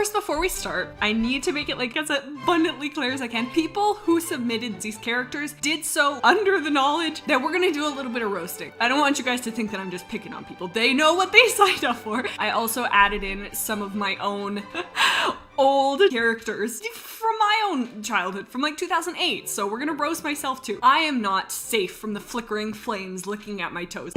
First, before we start, I need to make it like as abundantly clear as I can. People who submitted these characters did so under the knowledge that we're gonna do a little bit of roasting. I don't want you guys to think that I'm just picking on people. They know what they signed up for. I also added in some of my own old characters from my own childhood, from like 2008. So we're gonna roast myself too. I am not safe from the flickering flames licking at my toes.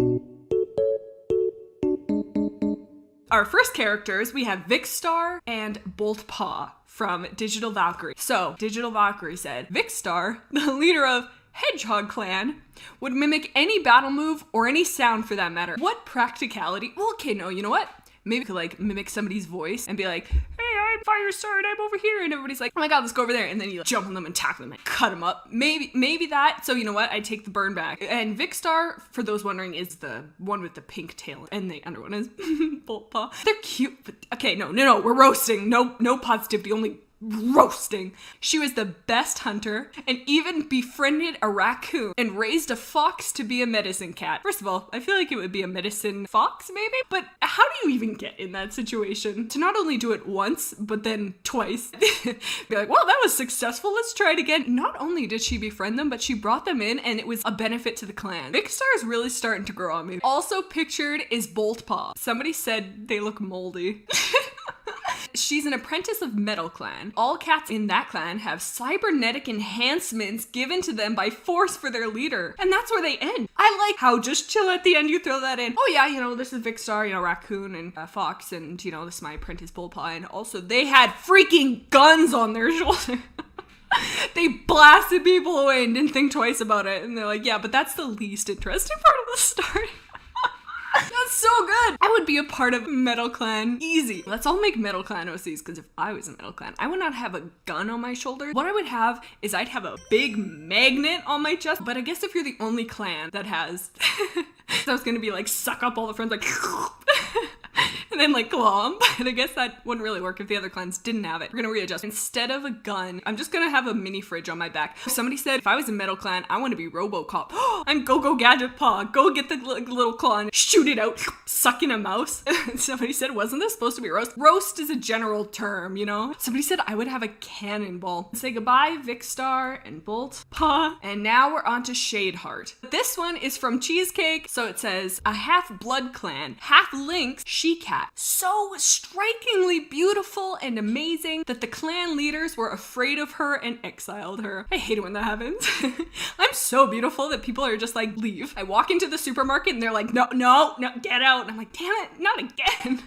Our first characters, we have Vicstar and Boltpaw from Digital Valkyrie. So, Digital Valkyrie said, Vicstar, the leader of Hedgehog Clan, would mimic any battle move or any sound for that matter. What practicality? Well, okay, no, you know what? Maybe we could like mimic somebody's voice and be like, hey, I'm Firestar and I'm over here. And everybody's like, oh my God, let's go over there. And then you like, jump on them and tackle them and cut them up. Maybe that. So you know what? I take the burn back. And Vicstar, for those wondering, is the one with the pink tail. And the under one is Boltpaw. They're cute. But okay, no. We're roasting. No positivity, only roasting. She was the best hunter and even befriended a raccoon and raised a fox to be a medicine cat. First of all, I feel like it would be a medicine fox maybe, but how do you even get in that situation? To not only do it once, but then twice. Be like, well, that was successful. Let's try it again. Not only did she befriend them, but she brought them in and it was a benefit to the clan. Vicstar is really starting to grow on me. Also pictured is Boltpaw. Somebody said they look moldy. She's an apprentice of Metal Clan. All cats in that clan have cybernetic enhancements given to them by force for their leader. And that's where they end. I like how just chill at the end you throw that in. Oh yeah, you know, this is Vicstar, you know, raccoon and fox, and you know, this is my apprentice Boltpaw. And also they had freaking guns on their shoulder. They blasted people away and didn't think twice about it. And they're like, yeah, but that's the least interesting part of the story. That's so good. I would be a part of Metal Clan. Easy. Let's all make Metal Clan OCs, because if I was a Metal Clan, I would not have a gun on my shoulder. What I would have is I'd have a big magnet on my chest. But I guess if you're the only clan that has... I was gonna be like, suck up all the friends, like... and then like claw them. But I guess that wouldn't really work if the other clans didn't have it. We're gonna readjust. Instead of a gun, I'm just gonna have a mini fridge on my back. Somebody said if I was a Metal Clan, I want to be RoboCop. I'm Go Gadget Paw. Go get the little claw and shoot it out, sucking a mouse. Somebody said, wasn't this supposed to be roast? Roast is a general term, you know? Somebody said I would have a cannonball. Say goodbye, Vicstar and Boltpaw. And now we're on to Shadeheart. This one is from Cheesecake. So it says, a half-blood clan, half-lynx, she-cat. So strikingly beautiful and amazing that the clan leaders were afraid of her and exiled her. I hate it when that happens. I'm so beautiful that people are just like, leave. I walk into the supermarket and they're like, no, get out. And I'm like, damn it, not again.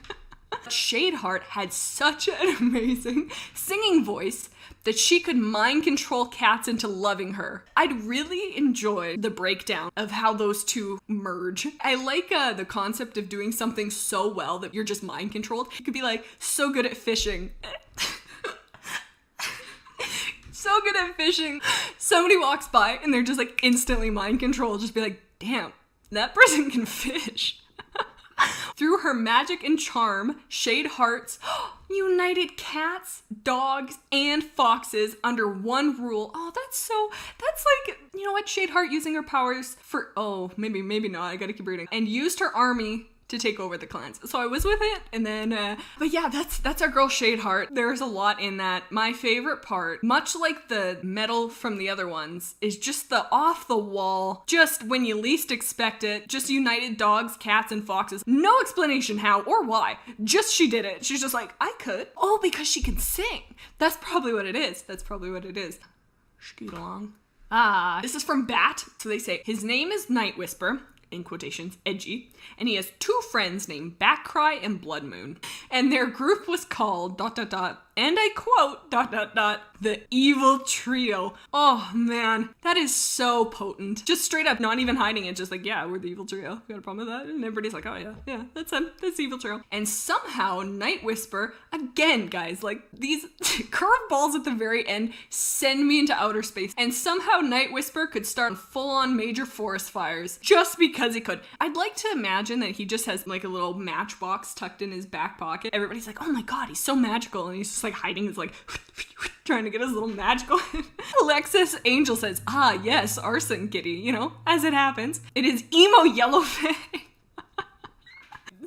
Shadeheart had such an amazing singing voice that she could mind control cats into loving her. I'd really enjoy the breakdown of how those two merge. I like the concept of doing something so well that you're just mind controlled. You could be like so good at fishing. So good at fishing. Somebody walks by and they're just like instantly mind controlled. Just be like, damn, that person can fish. Through her magic and charm, Shadeheart's united cats, dogs, and foxes under one rule. Oh, that's like, you know what, Shadeheart using her powers for, maybe not, I gotta keep reading. And used her army to take over the clans. So I was with it, and then, but yeah, that's our girl Shadeheart. There's a lot in that. My favorite part, much like the metal from the other ones, is just the off the wall, just when you least expect it, just united dogs, cats, and foxes. No explanation how or why, just she did it. She's just like, I could. Oh, because she can sing. That's probably what it is. Scoot along. This is from Bat. So they say, his name is Night Whisper, in quotations, edgy, and he has two friends named Batcry and Blood Moon, and their group was called ... and I quote ... the Evil Trio. Oh man, that is so potent. Just straight up, not even hiding it, just like, yeah, we're the Evil Trio. You got a problem with that? And everybody's like, oh yeah, that's him, that's the Evil Trio. And somehow Night Whisper, again guys, like these curveballs at the very end send me into outer space, and somehow Night Whisper could start full-on major forest fires just because he could. I'd like to imagine that he just has like a little matchbox tucked in his back pocket. Everybody's like, oh my god, he's so magical, and he's just like hiding his like trying to get his little magical. Alexis Angel says, yes, arson kitty, you know, as it happens. It is emo Yellowfang.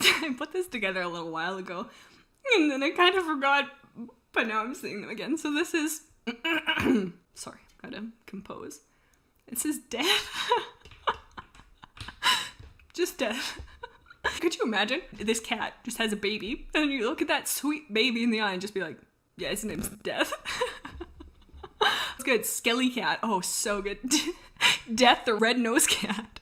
I put this together a little while ago, and then I kind of forgot But now I'm seeing them again. So this is, sorry, gotta compose. This is death. Just death. Could you imagine? This cat just has a baby, and you look at that sweet baby in the eye and just be like, yeah, his name's Death. It's good. Skelly cat. Oh, so good. Death, the red-nosed cat.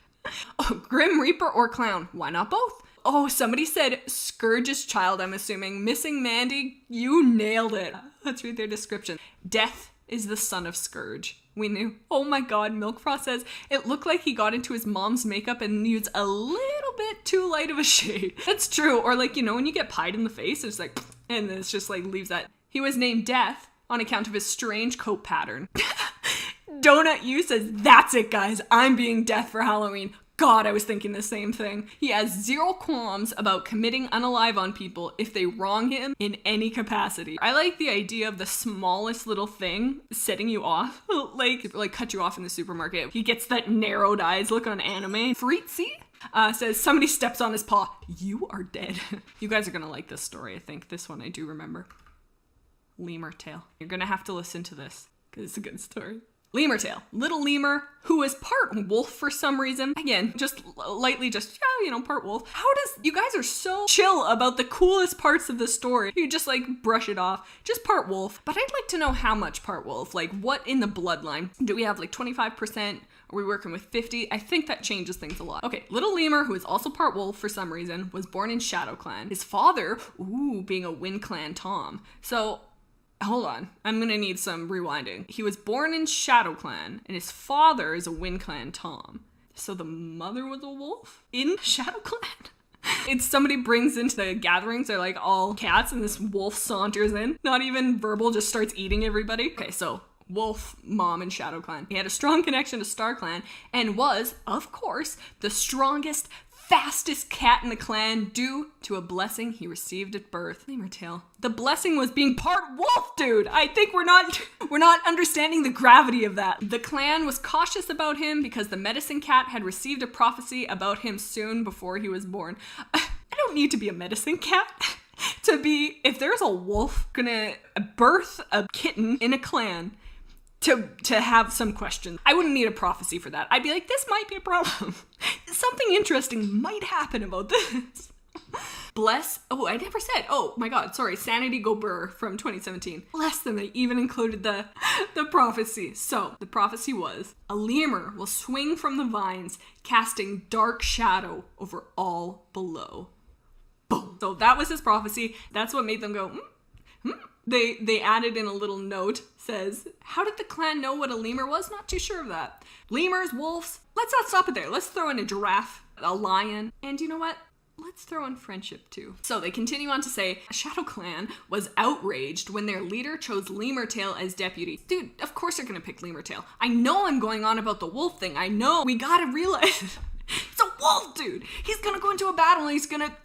Oh, Grim Reaper or Clown. Why not both? Oh, somebody said Scourge's child, I'm assuming. Missing Mandy, you nailed it. Let's read their description. Death is the son of Scourge. We knew. Oh my god, Milkfrost says, it looked like he got into his mom's makeup and used a little bit too light of a shade. That's true. Or like, you know, when you get pied in the face, it's like, and it's just like leaves that. He was named Death on account of his strange coat pattern. Donut U says, that's it guys, I'm being Death for Halloween. God, I was thinking the same thing. He has zero qualms about committing unalive on people if they wrong him in any capacity. I like the idea of the smallest little thing setting you off, like cut you off in the supermarket. He gets that narrowed eyes look on anime. Fritzy says, somebody steps on his paw. You are dead. You guys are gonna like this story, I think. This one I do remember. Lemurtail. You're gonna have to listen to this because it's a good story. Lemurtail, little lemur who is part wolf for some reason. Again, just lightly, part wolf. You guys are so chill about the coolest parts of the story. You just like brush it off. Just part wolf. But I'd like to know how much part wolf. Like what in the bloodline? Do we have like 25%? Are we working with 50? I think that changes things a lot. Okay, little lemur, who is also part wolf for some reason, was born in Shadow Clan. His father, being a Wind Clan Tom. So, hold on, I'm gonna need some rewinding. He was born in Shadow Clan, and his father is a Wind Clan Tom. So the mother was a wolf in Shadow Clan? It's somebody brings into the gatherings, they're like all cats, and this wolf saunters in. Not even verbal, just starts eating everybody. Okay, so wolf mom in Shadow Clan. He had a strong connection to Star Clan, and was, of course, the strongest, fastest cat in the clan due to a blessing he received at birth. Lemurtail. The blessing was being part wolf, dude. I think we're not understanding the gravity of that. The clan was cautious about him because the medicine cat had received a prophecy about him soon before he was born. I don't need to be a medicine cat to be, if there's a wolf gonna birth a kitten in a clan, to have some questions. I wouldn't need a prophecy for that. I'd be like, this might be a problem. Something interesting might happen about this. Bless, I never said, oh my god, sorry, Sanity Go Burr from 2017. Bless them, they even included the prophecy. So, the prophecy was, a lemur will swing from the vines, casting dark shadow over all below. Boom. So that was his prophecy. That's what made them go, They added in a little note, says, how did the clan know what a lemur was? Not too sure of that. Lemurs, wolves, let's not stop it there. Let's throw in a giraffe, a lion, and you know what? Let's throw in friendship too. So they continue on to say, Shadow Clan was outraged when their leader chose Lemurtail as deputy. Dude, of course they're gonna pick Lemurtail. I know I'm going on about the wolf thing. I know. We gotta realize, it's a wolf, dude. He's gonna go into a battle and he's gonna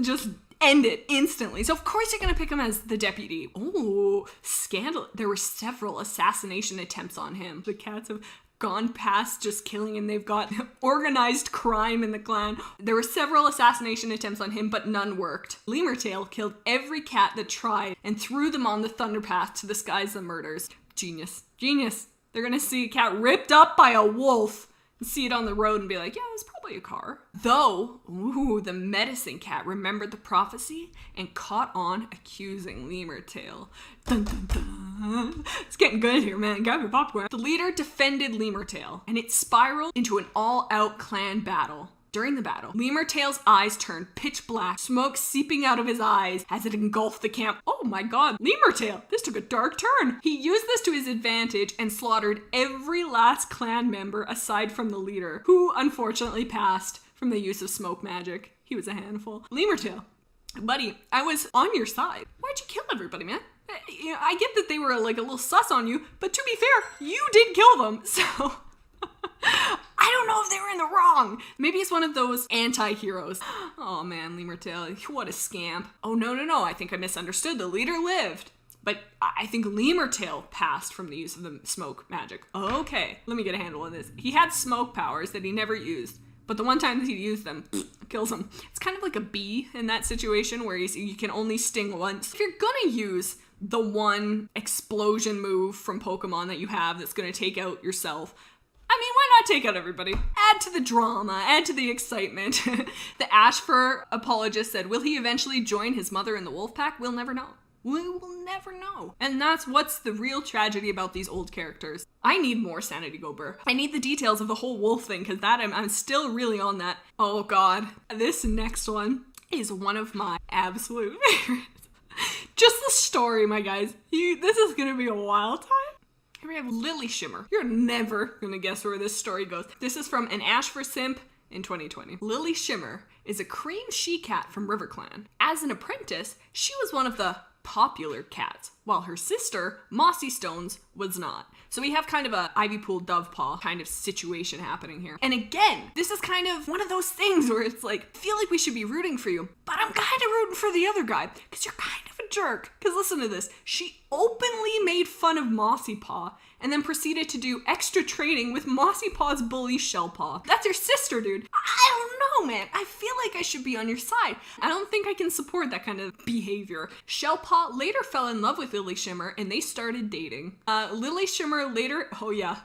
just end it instantly. So of course you're gonna pick him as the deputy. Oh, scandal. There were several assassination attempts on him. The cats have gone past just killing him. They've got organized crime in the clan. There were several assassination attempts on him, but none worked. Lemurtail killed every cat that tried and threw them on the Thunderpath to disguise the murders. Genius. Genius. They're gonna see a cat ripped up by a wolf, see it on the road and be like, yeah, it's probably a car. Though, the medicine cat remembered the prophecy and caught on accusing Lemurtail. Dun, dun, dun. It's getting good here, man. Grab your popcorn. The leader defended Lemurtail, and it spiraled into an all-out clan battle. During the battle, Lemurtail's eyes turned pitch black, smoke seeping out of his eyes as it engulfed the camp. Oh my god, Lemurtail, this took a dark turn. He used this to his advantage and slaughtered every last clan member aside from the leader, who unfortunately passed from the use of smoke magic. He was a handful. Lemurtail, buddy, I was on your side. Why'd you kill everybody, man? I get that they were like a little sus on you, but to be fair, you did kill them, so... I don't know if they were in the wrong. Maybe it's one of those anti-heroes. Oh man, Lemurtail, what a scamp. Oh no, I think I misunderstood. The leader lived. But I think Lemurtail passed from the use of the smoke magic. Okay, let me get a handle on this. He had smoke powers that he never used, but the one time that he used them, kills him. It's kind of like a bee in that situation where you can only sting once. If you're gonna use the one explosion move from Pokemon that you have that's going to take out yourself. I mean, why not take out everybody? Add to the drama, add to the excitement. The Ash Fur apologist said, will he eventually join his mother in the wolf pack? We'll never know. We will never know. And that's what's the real tragedy about these old characters. I need more Sanity Gober. I need the details of the whole wolf thing, because that I'm still really on that. Oh god. This next one is one of my absolute favorites. Just the story, my guys. This is gonna be a wild time. Here we have Lily Shimmer. You're never gonna guess where this story goes. This is from an Ash Fur simp in 2020. Lily Shimmer is a cream she-cat from RiverClan. As an apprentice, she was one of the popular cats, while her sister, Mossy Stones, was not. So we have kind of a Ivypool Dovepaw kind of situation happening here. And again, this is kind of one of those things where it's like, I feel like we should be rooting for you, but I'm kind of rooting for the other guy, because you're kind of a jerk. Because listen to this. She openly made fun of Mossy Paw, and then proceeded to do extra training with Mossy Paw's bully Shellpaw. That's your sister, dude. I don't know, man. I feel like I should be on your side. I don't think I can support that kind of behavior. Shellpaw later fell in love with Lily Shimmer, and they started dating. Lily Shimmer later, oh yeah,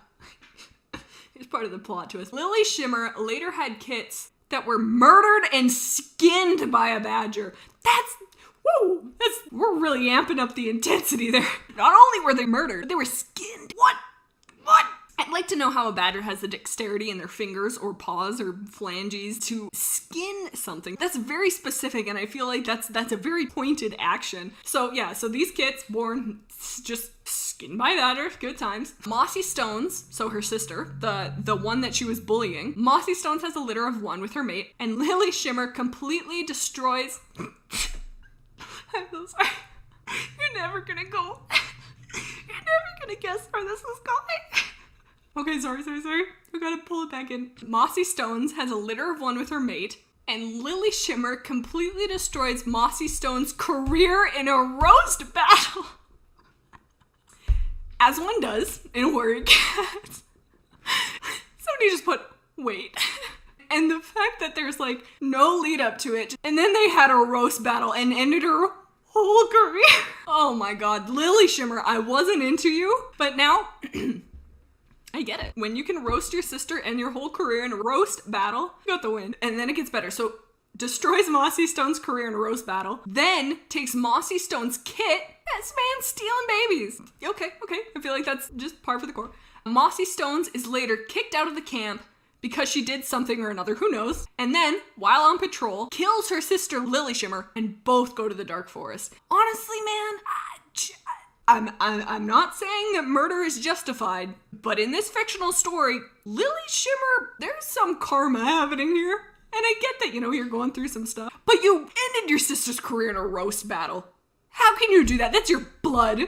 it's part of the plot twist. Lily Shimmer later had kits that were murdered and skinned by a badger. Whoa, we're really amping up the intensity there. Not only were they murdered, they were skinned. What? I'd like to know how a badger has the dexterity in their fingers or paws or phalanges to skin something. That's very specific, and I feel like that's a very pointed action. So yeah, so these kits born just skinned by badgers, good times. Mossy Stones, so her sister, the one that she was bullying. Mossy Stones has a litter of one with her mate, and Lily Shimmer completely destroys... I'm so sorry. You're never gonna guess where this is going. Okay, sorry. We gotta pull it back in. Mossy Stones has a litter of one with her mate, and Lily Shimmer completely destroys Mossy Stones' career in a roast battle. As one does in a Warrior Cat. Somebody just put, wait. And the fact that there's like no lead up to it, and then they had a roast battle and ended her whole career. Oh my god, Lily Shimmer, I wasn't into you, but now I get it. When you can roast your sister and your whole career in a roast battle, you got the win. And then it gets better. So destroys Mossy Stone's career in a roast battle, then takes Mossy Stone's kit. This man's stealing babies. Okay. I feel like that's just par for the course. Mossy Stones is later kicked out of the camp because she did something or another, who knows? And then, while on patrol, kills her sister Lily Shimmer, and both go to the Dark Forest. Honestly, man, I'm not saying that murder is justified, but in this fictional story, Lily Shimmer, there's some karma happening here. And I get that, you're going through some stuff, but you ended your sister's career in a roast battle. How can you do that? That's your blood.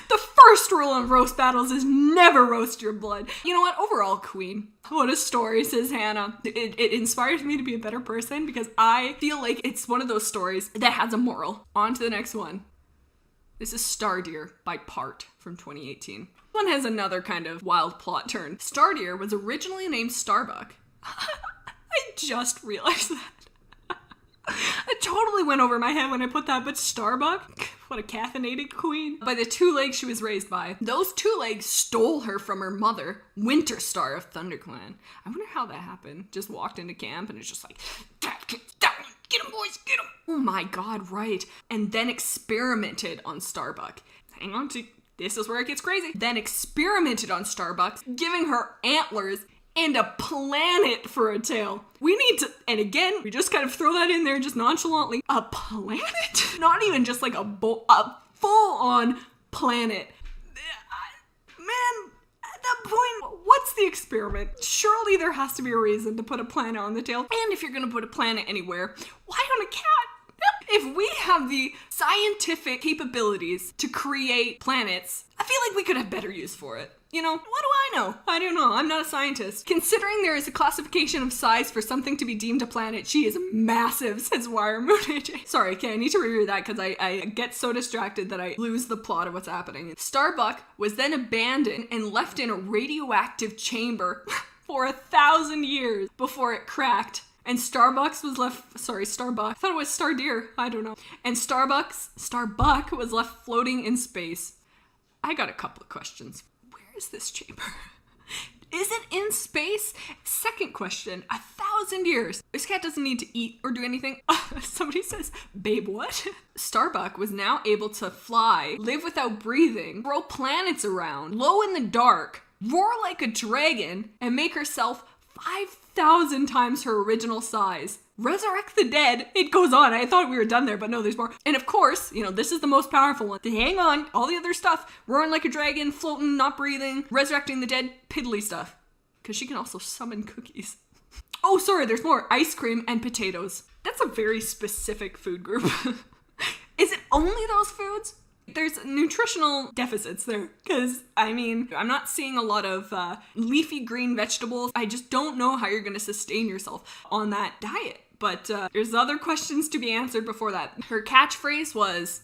The first rule of roast battles is never roast your blood. You know what? Overall, queen. What a story, says Hannah. It inspires me to be a better person because I feel like it's one of those stories that has a moral. On to the next one. This is Stardeer by Part from 2018. This one has another kind of wild plot turn. Stardeer was originally named Starbuck. I just realized that. It totally went over my head when I put that, but Starbuck? What a caffeinated queen. By the two legs she was raised by. Those two legs stole her from her mother, Winterstar of ThunderClan. I wonder how that happened. Just walked into camp and it's just like, get him boys, get him. Oh my god, right. And then experimented on Starbuck. Hang on to, this is where it gets crazy. Then experimented on Starbuck, giving her antlers and a planet for a tail. We need to, and again, we just kind of throw that in there just nonchalantly. A planet? Not even just like a full-on planet. Man, at that point, what's the experiment? Surely there has to be a reason to put a planet on the tail. And if you're gonna put a planet anywhere, why on a cat? If we have the scientific capabilities to create planets, I feel like we could have better use for it. What do I know? I don't know. I'm not a scientist. Considering there is a classification of size for something to be deemed a planet, she is massive, says Wire Moon AJ. Sorry, okay, I need to reread that because I get so distracted that I lose the plot of what's happening. Starbuck was then abandoned and left in a radioactive chamber for 1,000 years before it cracked And Starbuck was left Stardeer, I don't know. And Starbuck was left floating in space. I got a couple of questions. Where is this chamber? Is it in space? Second question, 1,000 years. This cat doesn't need to eat or do anything. Somebody says, babe, what? Starbuck was now able to fly, live without breathing, throw planets around, glow in the dark, roar like a dragon, and make herself 5,000 times her original size. Resurrect the dead. It goes on. I thought we were done there, but no, there's more. And of course, this is the most powerful one. Hang on, all the other stuff. Roaring like a dragon, floating, not breathing, resurrecting the dead, piddly stuff. Because she can also summon cookies. Oh, sorry, there's more. Ice cream and potatoes. That's a very specific food group. Is it only those foods? There's nutritional deficits there, because, I'm not seeing a lot of leafy green vegetables. I just don't know how you're going to sustain yourself on that diet. But there's other questions to be answered before that. Her catchphrase was,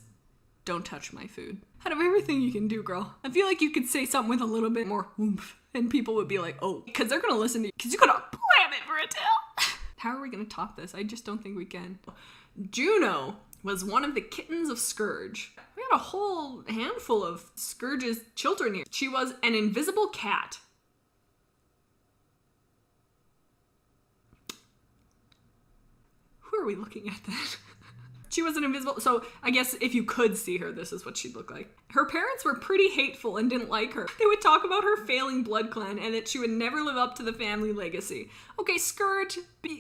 don't touch my food. Out of everything you can do, girl, I feel like you could say something with a little bit more oomph, and people would be like, oh, because they're going to listen to you, because you got a planet for a tail. How are we going to top this? I just don't think we can. Juno was one of the kittens of Scourge. We had a whole handful of Scourge's children here. She was an invisible cat. Who are we looking at then? She was an invisible, so I guess if you could see her, this is what she'd look like. Her parents were pretty hateful and didn't like her. They would talk about her failing blood clan and that she would never live up to the family legacy. Okay, Scourge,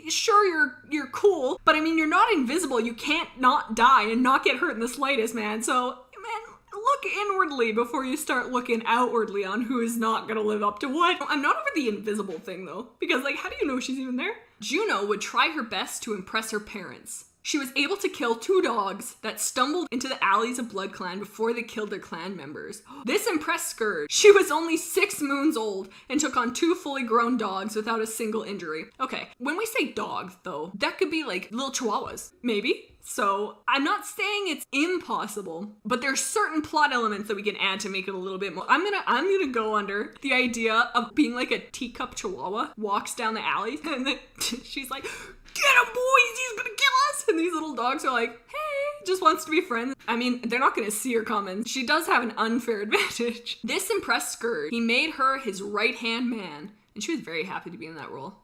sure you're cool, but you're not invisible. You can't not die and not get hurt in the slightest, man. So, man, look inwardly before you start looking outwardly on who is not gonna live up to what. I'm not over the invisible thing though, because how do you know she's even there? Juno would try her best to impress her parents. She was able to kill 2 dogs that stumbled into the alleys of Blood Clan before they killed their clan members. This impressed Scourge. She was only 6 moons old and took on 2 fully grown dogs without a single injury. Okay, when we say dogs though, that could be like little chihuahuas, maybe? So I'm not saying it's impossible, but there's certain plot elements that we can add to make it a little bit more. I'm gonna go under the idea of being like a teacup chihuahua walks down the alley and then she's like, get him, boys, he's gonna kill us! And these little dogs are like, hey, just wants to be friends. They're not gonna see her coming. She does have an unfair advantage. This impressed Scourge. He made her his right-hand man, and she was very happy to be in that role.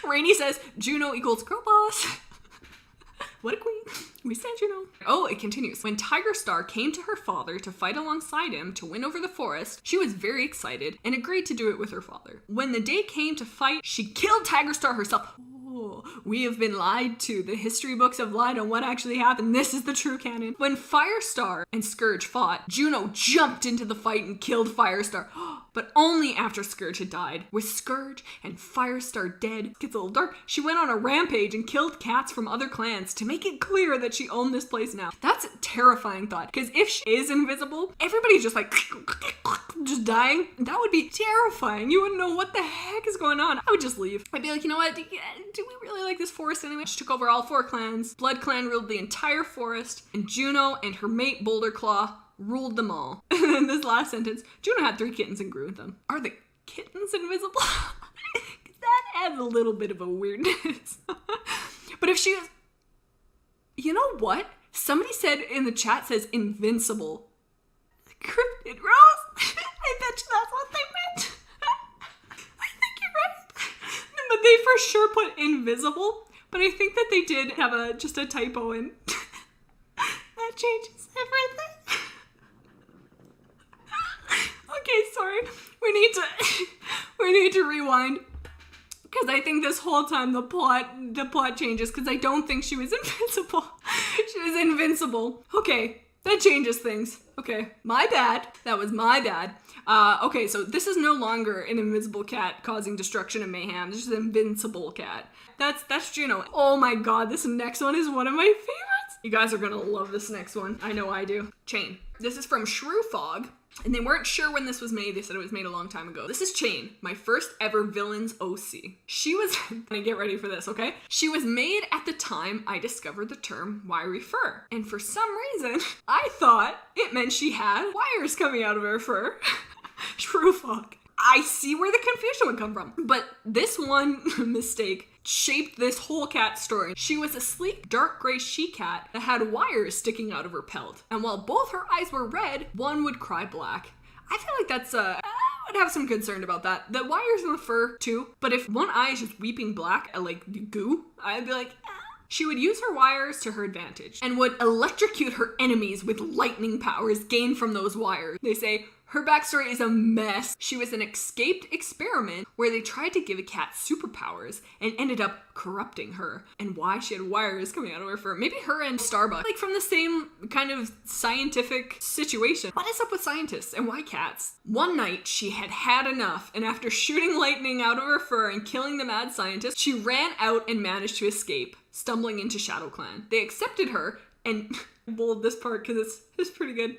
Rainy says, Juno equals girl boss. What a queen. We stand Juno. Oh, it continues. When Tiger Star came to her father to fight alongside him to win over the forest, she was very excited and agreed to do it with her father. When the day came to fight, she killed Tiger Star herself. Oh, we have been lied to. The history books have lied on what actually happened. This is the true canon. When Firestar and Scourge fought, Juno jumped into the fight and killed Firestar. But only after Scourge had died. With Scourge and Firestar dead, it gets a little dark, she went on a rampage and killed cats from other clans to make it clear that she owned this place now. That's a terrifying thought, because if she is invisible, everybody's just like, just dying. That would be terrifying. You wouldn't know what the heck is going on. I would just leave. I'd be like, you know what, do we really like this forest anyway? She took over all 4 clans. Blood Clan ruled the entire forest, and Juno and her mate Boulder Claw ruled them all. And then this last sentence, Juno had 3 kittens and grew with them. Are the kittens invisible? That adds a little bit of a weirdness. But if she was, you know what? Somebody said in the chat, says invincible. Cryptid Rose? I bet you that's what they meant. I think you're right. But they for sure put invisible, but I think that they did have just a typo in. That changes everything. Okay, sorry. We need to rewind, because I think this whole time the plot changes, because I don't think she was invincible. She was invincible. Okay, that changes things. Okay, my bad. That was my bad. Okay, so this is no longer an invisible cat causing destruction and mayhem. This is an invincible cat. That's Juno. Oh my god, this next one is one of my favorites. You guys are gonna love this next one. I know I do. Chain. This is from Shrewfog. And they weren't sure when this was made. They said it was made a long time ago. This is Chain, my first ever villain's OC. She was, get ready for this, okay? She was made at the time I discovered the term wiry fur. And for some reason, I thought it meant she had wires coming out of her fur. Shrewfog. I see where the confusion would come from. But this one mistake shaped this whole cat story. She was a sleek, dark gray she-cat that had wires sticking out of her pelt. And while both her eyes were red, one would cry black. I feel like that's I would have some concern about that. The wires in the fur too, but if one eye is just weeping black, like goo, I'd be like, She would use her wires to her advantage and would electrocute her enemies with lightning powers gained from those wires. They say her backstory is a mess. She was an escaped experiment where they tried to give a cat superpowers and ended up corrupting her. And why she had wires coming out of her fur. Maybe her and Starbuck, like from the same kind of scientific situation. What is up with scientists and why cats? One night she had had enough, and after shooting lightning out of her fur and killing the mad scientist, she ran out and managed to escape, stumbling into ShadowClan. They accepted her, and bold this part because it's pretty good.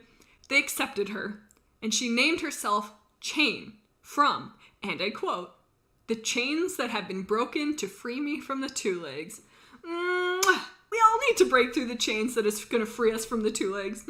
They accepted her, and she named herself Chain from, and I quote, "the chains that have been broken to free me from the two legs." We all need to break through the chains that is going to free us from the two legs.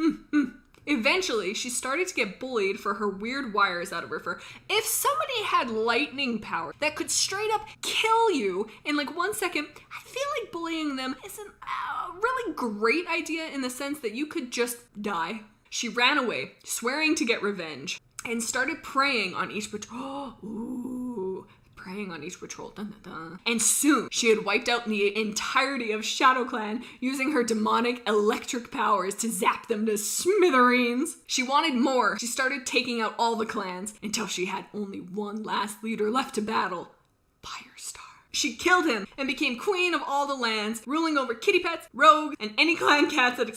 Eventually, she started to get bullied for her weird wires out of her fur. If somebody had lightning power that could straight up kill you in like 1 second, I feel like bullying them isn't a really great idea in the sense that you could just die. She ran away, swearing to get revenge, and started preying on each patrol. Preying on each patrol. Dun, dun, dun. And soon, she had wiped out the entirety of ShadowClan using her demonic electric powers to zap them to smithereens. She wanted more. She started taking out all the clans until she had only one last leader left to battle, Firestar. She killed him and became queen of all the lands, ruling over kitty pets, rogues, and any clan cats that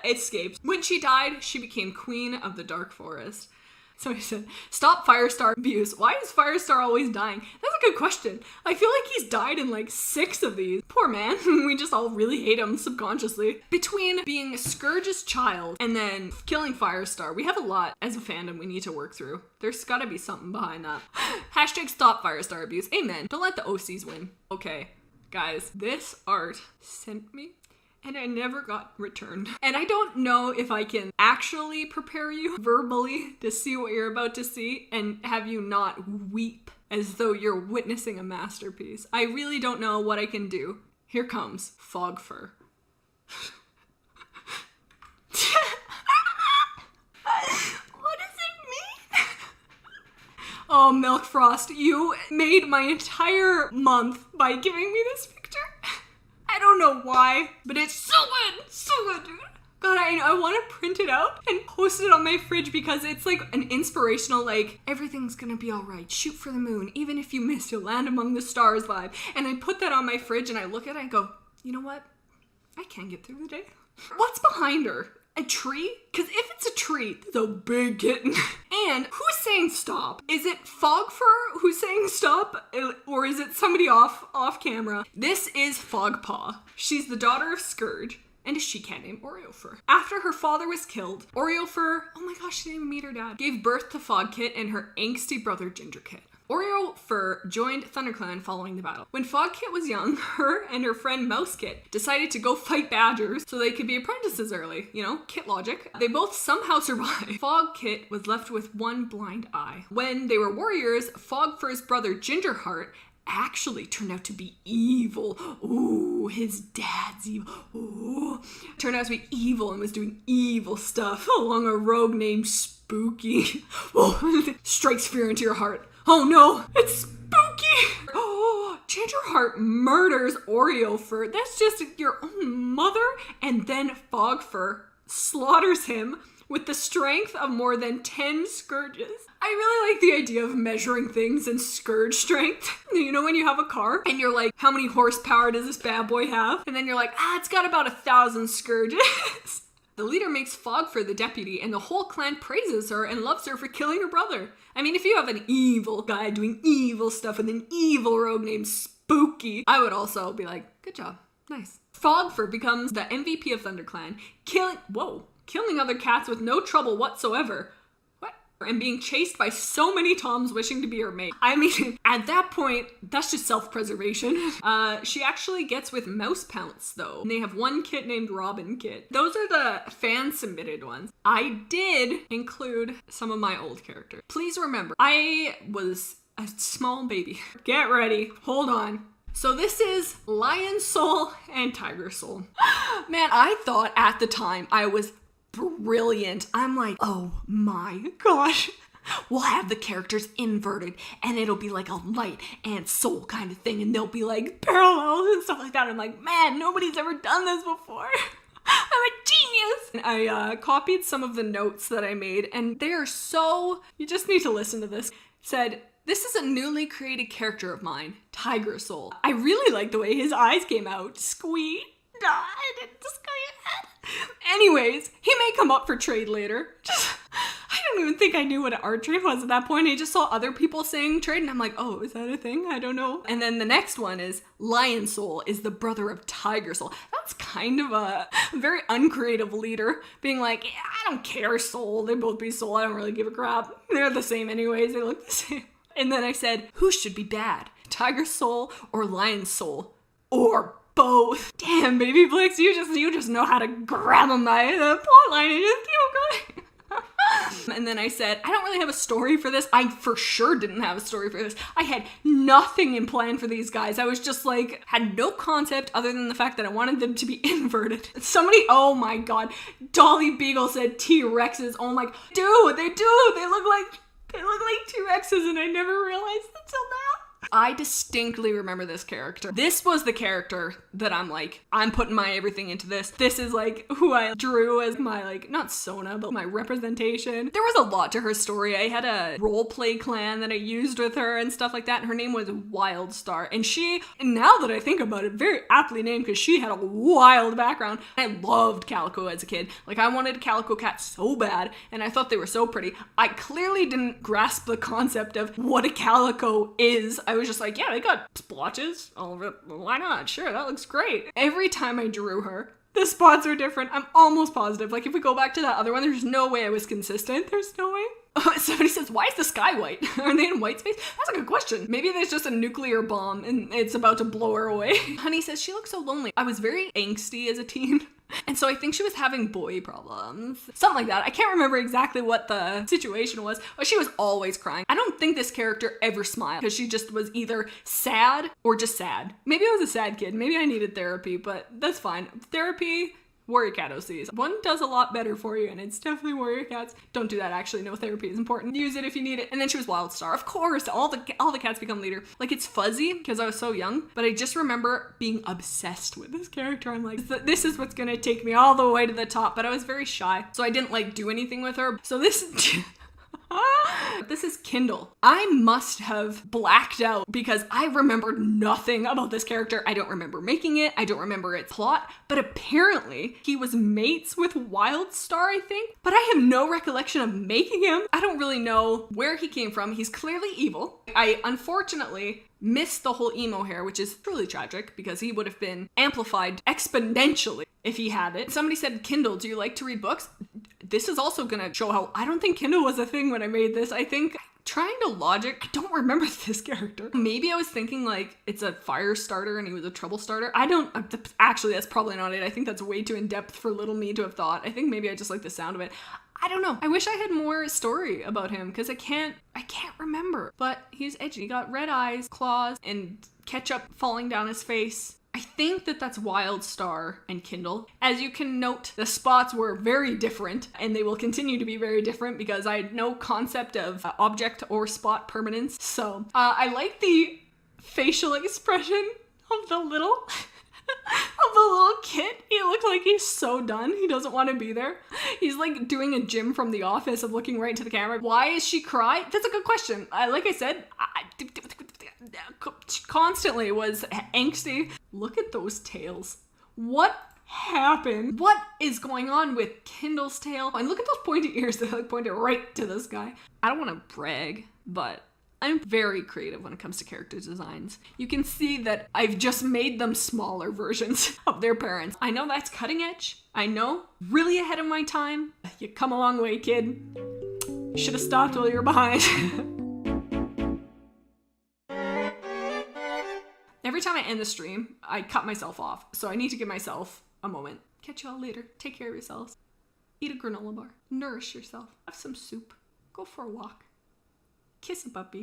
escaped. When she died, she became queen of the Dark Forest. So he said, stop Firestar abuse. Why is Firestar always dying? That's a good question. I feel like he's died in like 6 of these. Poor man. We just all really hate him subconsciously. Between being Scourge's child and then killing Firestar, we have a lot as a fandom we need to work through. There's gotta be something behind that. Hashtag stop Firestar abuse. Amen. Don't let the OCs win. Okay, guys, this art sent me and I never got returned. And I don't know if I can actually prepare you verbally to see what you're about to see and have you not weep as though you're witnessing a masterpiece. I really don't know what I can do. Here comes Fog Fur. What does it mean? Oh, Milk Frost, you made my entire month by giving me this picture. I don't know why, but it's so good, dude. God, I want to print it out and post it on my fridge because it's like an inspirational, like, everything's gonna be all right. Shoot for the moon. Even if you miss, you'll land among the stars vibe. And I put that on my fridge and I look at it and go, you know what? I can get through the day. What's behind her? A tree? Because if it's a tree, it's a big kitten. And who's saying stop? Is it Fog Fur who's saying stop? Or is it somebody off camera? This is Fogpaw. She's the daughter of Scourge and a she-cat named Oreo Fur. After her father was killed, Oreo Fur, oh my gosh, she didn't even meet her dad, gave birth to Fogkit and her angsty brother Gingerkit. Oreo Fur joined ThunderClan following the battle. When Fogkit was young, her and her friend Mousekit decided to go fight badgers so they could be apprentices early. You know, kit logic. They both somehow survived. Fogkit was left with one blind eye. When they were warriors, Fogfur's brother Gingerheart actually turned out to be evil. Ooh, his dad's evil. Ooh. Turned out to be evil and was doing evil stuff along a rogue named Spooky. Whoa, strikes fear into your heart. Oh no, it's spooky! Oh, Gingerheart murders Oreo Fur. That's just your own mother. And then Fog Fur slaughters him with the strength of more than 10 Scourges. I really like the idea of measuring things in Scourge strength. You know when you have a car and you're like, how many horsepower does this bad boy have? And then you're like, it's got about 1,000 Scourges. The leader makes Fog Fur the deputy, and the whole clan praises her and loves her for killing her brother. I mean, if you have an evil guy doing evil stuff with an evil rogue named Spooky, I would also be like, good job, nice. Fog Fur becomes the MVP of ThunderClan, killing other cats with no trouble whatsoever. And being chased by so many Toms wishing to be her mate. I mean, at that point, that's just self-preservation. She actually gets with Mouse Pounce, though. And they have one kit named Robin Kit. Those are the fan-submitted ones. I did include some of my old characters. Please remember, I was a small baby. Get ready. Hold on. So this is Lion Soul and Tiger Soul. Man, I thought at the time I was brilliant. I'm like, oh my gosh. We'll have the characters inverted and it'll be like a light and soul kind of thing, and they'll be like parallels and stuff like that. I'm like, man, nobody's ever done this before. I'm a genius. And I copied some of the notes that I made, and they are so, you just need to listen to this. It said, this is a newly created character of mine, Tiger Soul. I really like the way his eyes came out. Squeak. Anyways, he may come up for trade later. I don't even think I knew what an art trade was at that point. I just saw other people saying trade, and I'm like, oh, is that a thing? I don't know. And then the next one is Lion Soul is the brother of Tiger Soul. That's kind of a very uncreative leader, being like, yeah, I don't care, Soul. They both be Soul. I don't really give a crap. They're the same anyways. They look the same. And then I said, who should be bad? Tiger Soul or Lion Soul? Or both? Damn, baby Blix, you just know how to grab them by the plot line and just keep going. And then I said, I don't really have a story for this. I for sure didn't have a story for this. I had nothing in plan for these guys. I was just like, had no concept other than the fact that I wanted them to be inverted. Somebody, oh my god, Dolly Beagle said T-Rexes. Oh my, dude, they do. They look like T-Rexes, and I never realized until now. I distinctly remember this character. This was the character that I'm like, I'm putting my everything into this. This is like who I drew as my, like, not Sona, but my representation. There was a lot to her story. I had a role play clan that I used with her and stuff like that. And her name was Wildstar. And now that I think about it, very aptly named because she had a wild background. I loved Calico as a kid. Like, I wanted a Calico cat so bad, and I thought they were so pretty. I clearly didn't grasp the concept of what a calico is. I was just like, yeah, they got splotches all over it. Why not? Sure, that looks great. Every time I drew her, the spots are different. I'm almost positive. Like, if we go back to that other one, there's no way I was consistent. There's no way. Oh, somebody says, why is the sky white? Are they in white space? That's a good question. Maybe there's just a nuclear bomb and it's about to blow her away. Honey says, she looks so lonely. I was very angsty as a teen. And so I think she was having boy problems. Something like that. I can't remember exactly what the situation was, but she was always crying. I don't think this character ever smiled because she just was either sad or just sad. Maybe I was a sad kid. Maybe I needed therapy, but that's fine. Therapy, Warrior Cat OCs. One does a lot better for you, and it's definitely Warrior Cats. Don't do that, actually. No, therapy is important. Use it if you need it. And then she was Wildstar. Of course, all the cats become leader. Like, it's fuzzy because I was so young, but I just remember being obsessed with this character. I'm like, this is what's gonna take me all the way to the top. But I was very shy, so I didn't like do anything with her. So this this is Kindle. I must have blacked out because I remember nothing about this character. I don't remember making it. I don't remember its plot, but apparently he was mates with Wildstar, I think, but I have no recollection of making him. I don't really know where he came from. He's clearly evil. I unfortunately missed the whole emo hair, which is truly tragic because he would have been amplified exponentially if he had it. Somebody said, Kindle, do you like to read books? This is also gonna show how I don't think Kindle was a thing when I made this. I think trying to logic, I don't remember this character. Maybe I was thinking like it's a fire starter and he was a trouble starter. Actually, that's probably not it. I think that's way too in depth for little me to have thought. I think maybe I just like the sound of it. I don't know. I wish I had more story about him because I can't remember. But he's edgy. He got red eyes, claws, and ketchup falling down his face. I think that's Wildstar and Kindle. As you can note, the spots were very different, and they will continue to be very different because I had no concept of object or spot permanence. So I like the facial expression of the little kid. He looked like he's so done. He doesn't want to be there. He's like doing a Jim from The Office of looking right into the camera. Why is she crying? That's a good question. Like I said, constantly was angsty. Look at those tails. What happened? What is going on with Kindle's tail? And look at those pointy ears that like pointed right to this guy. I don't want to brag, but I'm very creative when it comes to character designs. You can see that I've just made them smaller versions of their parents. I know that's cutting edge. I know, really ahead of my time. You come a long way, kid. You should have stopped while you were behind. Every time I end the stream, I cut myself off. So I need to give myself a moment. Catch y'all later. Take care of yourselves. Eat a granola bar. Nourish yourself. Have some soup. Go for a walk. Kiss a puppy.